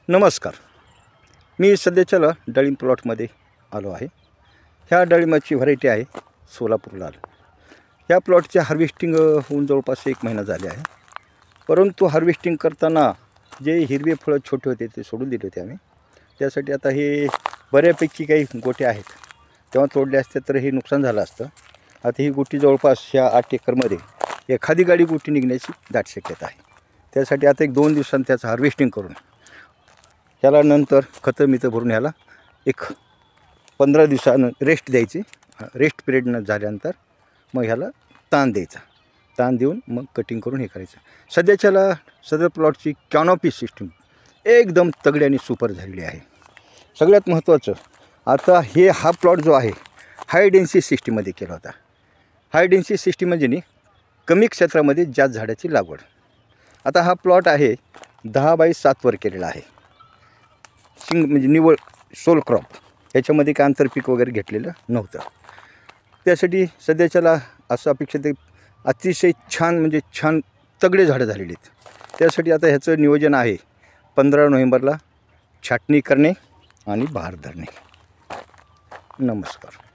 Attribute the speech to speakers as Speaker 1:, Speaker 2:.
Speaker 1: नमस्कार. मी सध्याच्याला डाळिंब प्लॉटमध्ये आलो आहे. ह्या डाळिंबाची व्हरायटी आहे सोलापूर लाल. ह्या प्लॉटचे हार्वेस्टिंग होऊन जवळपास 1 महिना झाले आहे. परंतु हार्वेस्टिंग करताना जे हिरवे फळं छोटे होते ते सोडून दिले होते आम्ही. त्यासाठी आता हे बऱ्यापैकी काही गोटे आहेत. तेव्हा तोडले असते तर हे नुकसान झालं असतं. आता ही गोटी जवळपास ह्या 8 एकरमध्ये एखादी गाडी गोटी निघण्याची दाट शक्यता आहे. त्यासाठी आता 1-2 दिवसांनी त्याचं हार्वेस्टिंग करून ह्याला नंतर खतं मितं भरून ह्याला एक 15 दिवसानं रेस्ट द्यायची. रेस्ट पिरियड झाल्यानंतर मग ह्याला ताण द्यायचा. ताण देऊन मग कटिंग करून हे करायचं. सध्याच्याला सदर प्लॉटची कॅनॉपी सिस्टीम एकदम तगडी आणि सुपर झालेली आहे. सगळ्यात महत्त्वाचं आता हा प्लॉट जो आहे हाय डेन्सिटी सिस्टीममध्ये केला होता. हाय डेन्सिटी सिस्टीम म्हणजे कमी क्षेत्रामध्ये जास्त झाडाची लागवड. आता हा प्लॉट आहे 10x7 वर केलेला आहे. म्हणजे निवळ सोल क्रॉप, ह्याच्यामध्ये काय आंतरपीक वगैरे घेतलेलं नव्हतं. त्यासाठी सध्याच्याला असं अपेक्षित आहे अतिशय छान म्हणजे छान तगडे झाडं झालेली आहेत. त्यासाठी आता ह्याचं नियोजन आहे 15 नोव्हेंबरला छाटणी करणे आणि बहार धरणे. नमस्कार.